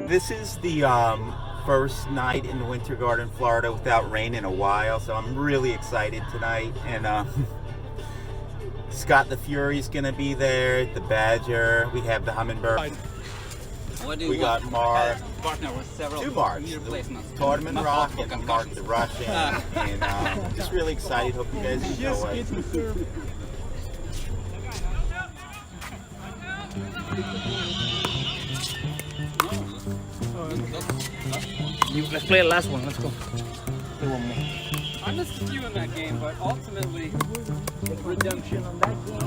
This is the first night in the Winter Garden, Florida without rain in a while, so I'm really excited tonight. And Scott the Fury's gonna be there, the Badger, we have the Hummingbird. We got Mark, two Marks, Tournament Rock and Mark the Russian, and just really excited. Hope you guys enjoy it. Let's play the last one. Let's go. Do one more. I'm just a few in that game, but ultimately, Redemption on that game.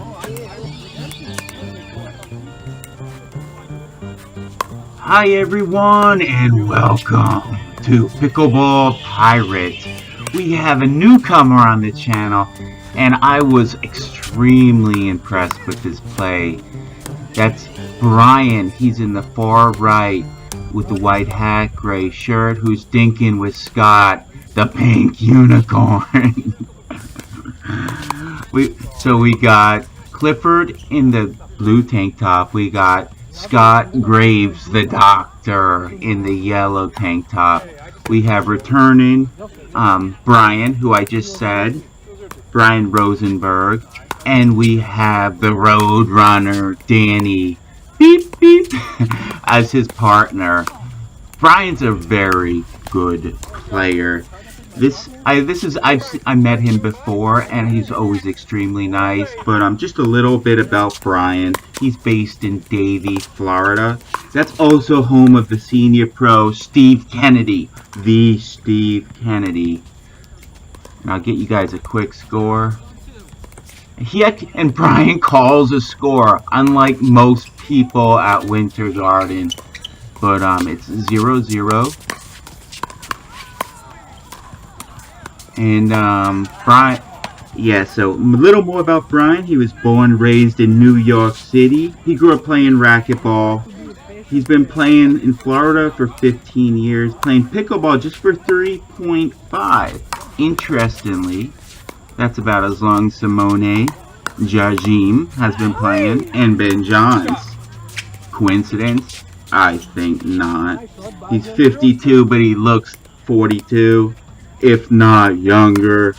Hi everyone and welcome to Pickleball Pirates. We have a newcomer on the channel and I was extremely impressed with his play. That's Brian. He's in the far right with the white hat, gray shirt, who's dinking with Scott, the pink unicorn. So we got Clifford in the blue tank top. We got Scott Graves, the doctor, in the yellow tank top. We have returning Brian, who I just said, Brian Rosenberg. And we have the road runner, Danny, beep, beep, as his partner. Brian's a very good player. I met him before, and he's always extremely nice. But just a little bit about Brian. He's based in Davie, Florida. That's also home of the senior pro Steve Kennedy, the Steve Kennedy. And I'll get you guys a quick score. And Brian calls a score, unlike most people at Winter Garden. But it's 0-0. And Brian, yeah, so a little more about Brian. He was born and raised in New York City. He grew up playing racquetball. He's been playing in Florida for 15 years, playing pickleball just for 3.5. Interestingly, that's about as long as Simone Jajim has been playing and Ben Johns. Coincidence? I think not. He's 52, but he looks 42, if not younger.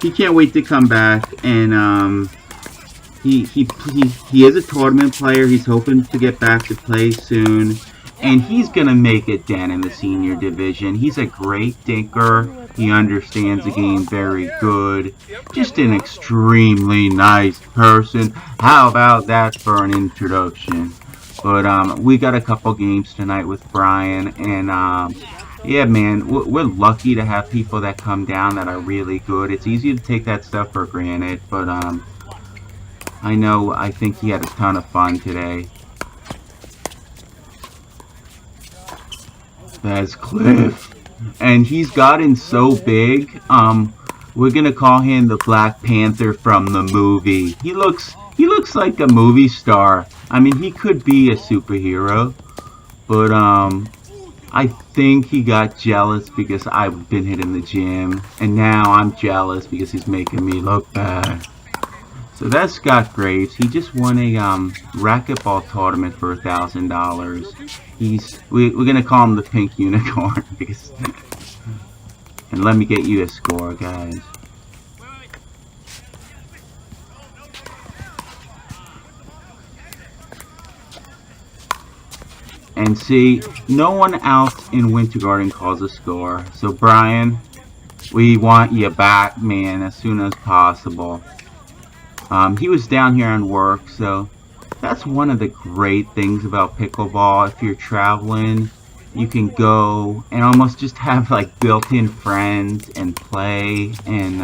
He can't wait to come back, and he is a tournament player. He's hoping to get back to play soon, and he's gonna make it down in the senior division. He's a great dinker. He understands the game very good. Just an extremely nice person. How about that for an introduction? But we got a couple games tonight with Brian, and yeah, man, we're lucky to have people that come down that are really good. It's easy to take that stuff for granted, but I think he had a ton of fun today. That's Cliff. And he's gotten so big, we're gonna call him the Black Panther from the movie. He looks like a movie star. I mean, he could be a superhero, but I think he got jealous because I've been hitting the gym, and now I'm jealous because he's making me look bad. So that's Scott Graves. He just won a racquetball tournament for $1,000. We're gonna call him the pink unicorn because. And let me get you a score, guys. And see, no one else in Winter Garden calls a score. So Brian, we want you back, man, as soon as possible. He was down here on work, so that's one of the great things about pickleball. If you're traveling, you can go and almost just have like built-in friends and play. And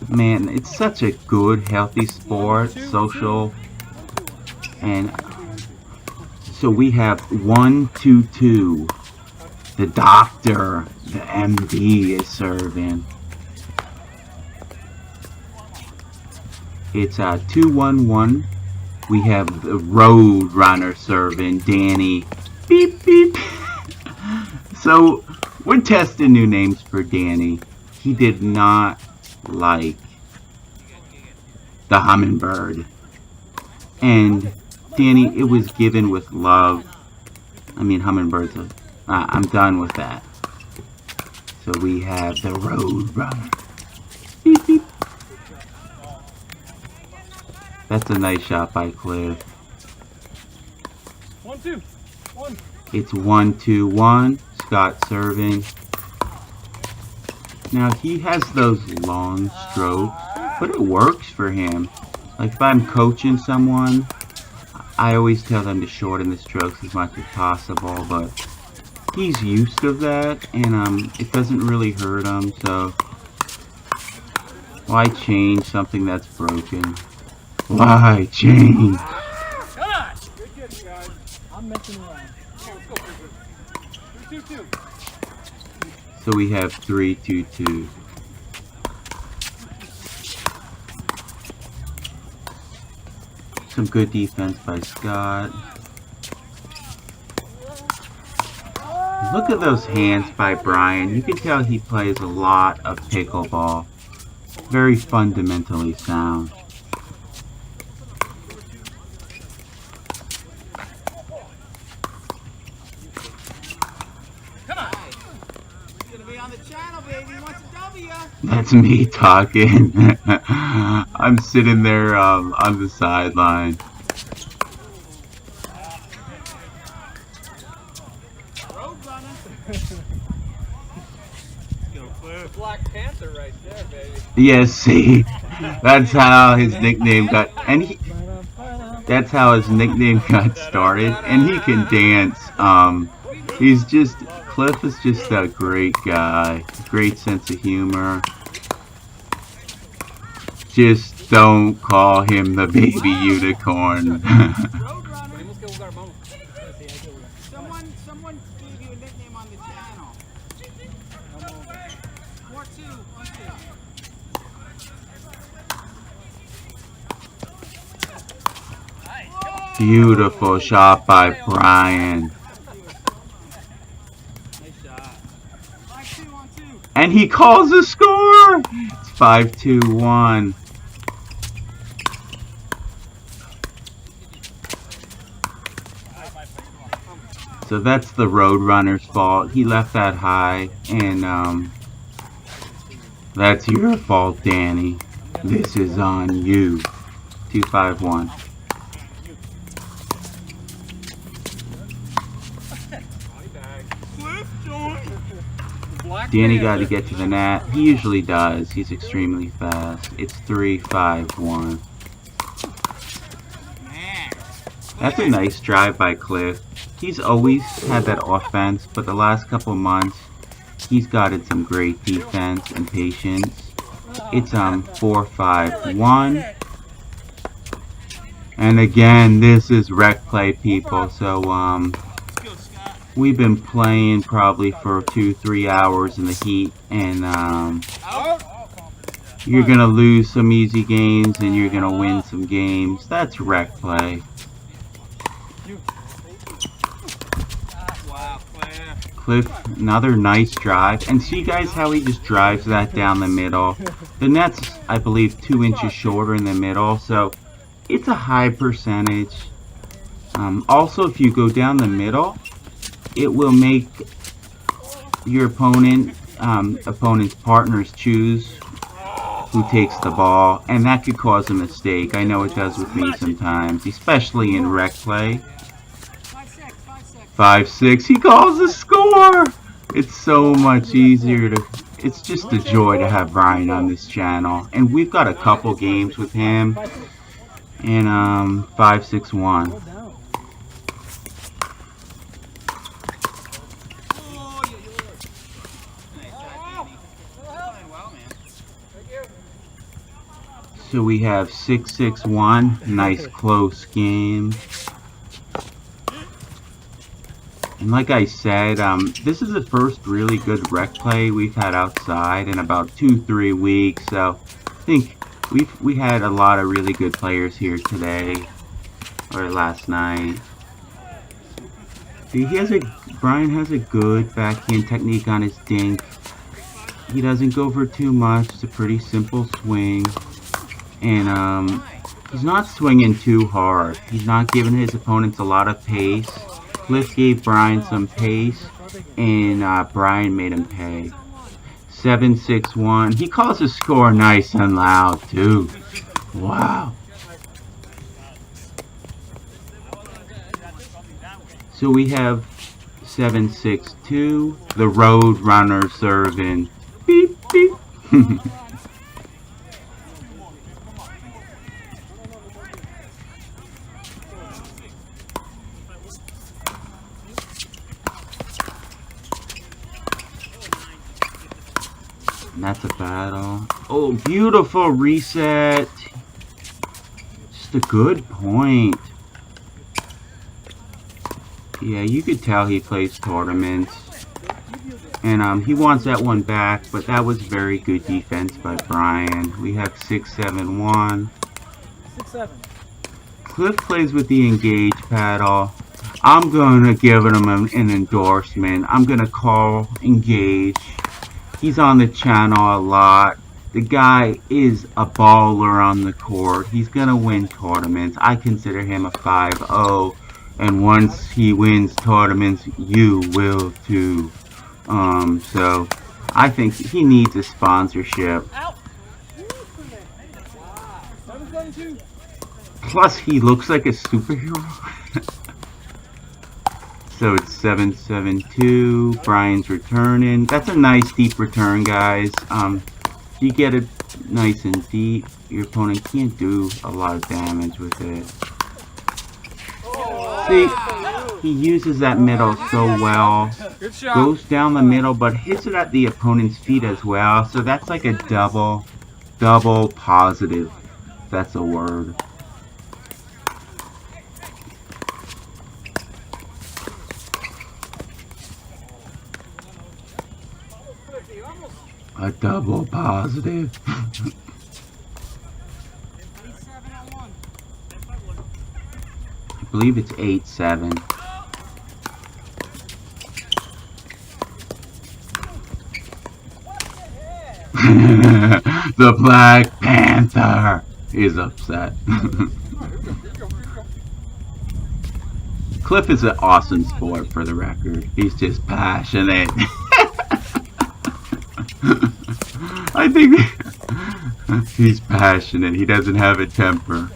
man, it's such a good, healthy sport, social. And so we have 1-2-2. The doctor, the MD, is serving. It's 2-1-1. We have the road runner serving, Danny. Beep beep. So we're testing new names for Danny. He did not like the Hummingbird. And Danny, it was given with love. hummingbirds. I'm done with that. So we have the road runner. Beep, beep. That's a nice shot by Cliff. 1-2. 1. It's 1-2-1. Scott serving. Now he has those long strokes, but it works for him. Like if I'm coaching someone, I always tell them to shorten the strokes as much as possible, but he's used to that, and it doesn't really hurt him, so why change something that's broken? Why change? Gosh! Good catch, guys. I'm messing around. Okay, let's go, Cliford. 3-2-2. So we have 3-2-2. Some good defense by Scott. Look at those hands by Brian. You can tell he plays a lot of pickleball. Very fundamentally sound. That's me talking. I'm sitting there on the sideline. Black Panther right there, baby. Yes, see, that's how his nickname got, that's how his nickname got started, and he can dance. Cliff is just a great guy, great sense of humor. Just don't call him the baby unicorn. Someone gave you a nickname on the channel. 4-2. Beautiful shot by Brian. And he calls a score! It's 5-2-1. So that's the Roadrunner's fault. He left that high, and that's your fault, Danny. This is on you. 2-5-1. Danny got to get to the net. He usually does. He's extremely fast. It's 3-5-1. That's a nice drive by Cliff. He's always had that offense, but the last couple months, he's gotten some great defense and patience. It's 4-5-1. And again, this is rec play, people. So we've been playing probably for 2-3 hours in the heat, and you're gonna lose some easy games and you're gonna win some games. That's rec play. Cliff, another nice drive, and see guys how he just drives that down the middle. The net's, I believe, 2 inches shorter in the middle, so it's a high percentage. Also, if you go down the middle, it will make your opponent's partners choose who takes the ball, and that could cause a mistake. I know it does with me sometimes, especially in rec play. 5-6, he calls a score! It's so much easier to, it's just a joy to have Brian on this channel. And we've got a couple games with him, and 5-6-1. So we have 6-6-1, nice close game. And like I said, this is the first really good rec play we've had outside in about 2-3 weeks. So I think we had a lot of really good players here today or last night. Brian has a good backhand technique on his dink. He doesn't go for too much. It's a pretty simple swing, and he's not swinging too hard. He's not giving his opponents a lot of pace. Cliff gave Brian some pace, and Brian made him pay. 7-6-1. He calls the score nice and loud, too. Wow. So we have 7-6-2. The Road Runner serving. Beep, beep. And that's a battle. Oh, beautiful reset. Just a good point. Yeah, you could tell he plays tournaments. And he wants that one back, but that was very good defense by Brian. We have 6-7-1. 6-7. Cliff plays with the engage paddle. I'm gonna give him an endorsement. I'm gonna call engage. He's on the channel a lot. The guy is a baller on the court. He's gonna win tournaments. I consider him a 5-0. And once he wins tournaments, you will too. So I think he needs a sponsorship. Plus, he looks like a superhero. So it's 7-7-2. Brian's returning. That's a nice deep return, guys. You get it nice and deep. Your opponent can't do a lot of damage with it. See, he uses that middle so well. Goes down the middle, but hits it at the opponent's feet as well. So that's like a double positive. That's a word. A double positive. I believe it's 8-7. The Black Panther is upset. Cliff is an awesome sport, for the record. He's just passionate. I think he's passionate. He doesn't have a temper.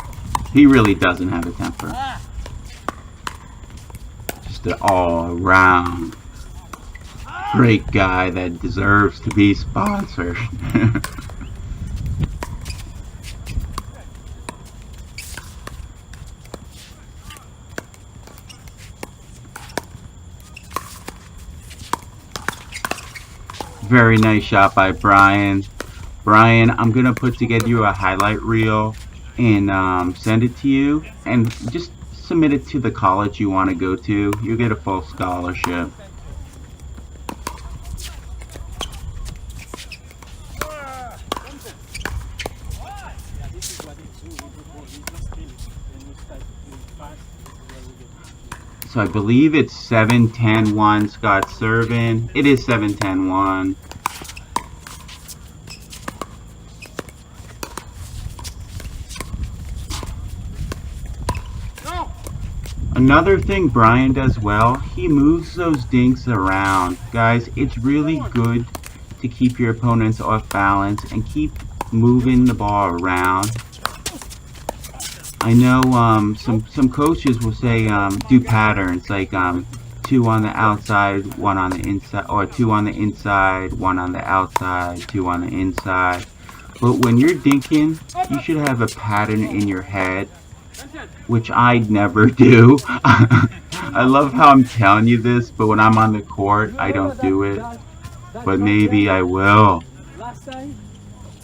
He really doesn't have a temper. Just an all-around great guy that deserves to be sponsored. Very nice shot by Brian. Brian, I'm gonna put together a highlight reel and send it to you, and just submit it to the college you want to go to. You'll get a full scholarship. So I believe it's 7-10-1 Scott serving. It is 7-10-1. Another thing Brian does well, he moves those dinks around. Guys, it's really good to keep your opponents off balance and keep moving the ball around. I know some coaches will say do patterns like 2 on the outside, 1 on the inside, or 2 on the inside, 1 on the outside, 2 on the inside. But when you're dinking, you should have a pattern in your head, which I never do. I love how I'm telling you this, but when I'm on the court, I don't do it. But maybe I will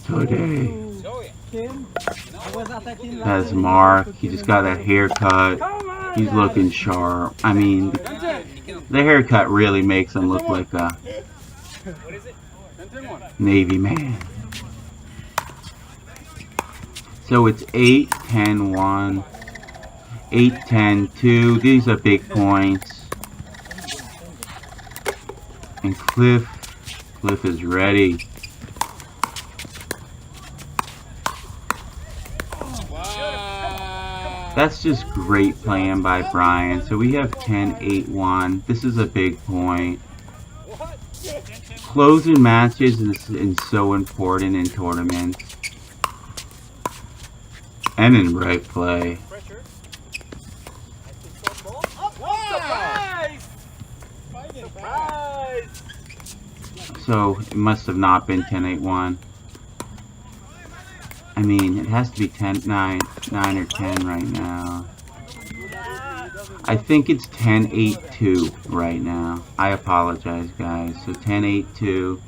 today. That's Mark. He just got that haircut. He's looking sharp. I mean, the haircut really makes him look like a Navy man. So it's 8-10-1, 8-10-2. These are big points. And Cliff is ready. That's just great playing by Brian. So we have 10-8-1. This is a big point. Closing matches is so important in tournaments. And in right play. So it must have not been 10-8-1. I mean, it has to be 10-9 or 10 right now. I think it's 10-8-2 right now. I apologize, guys. So 10-8-2.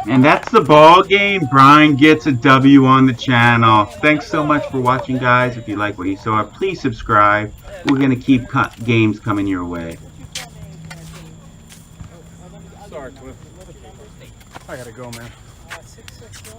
And that's the ball game. Brian gets a W on the channel. Thanks so much for watching, guys. If you like what you saw, please subscribe. We're going to keep games coming your way. Sorry, Cliff. I gotta go, man.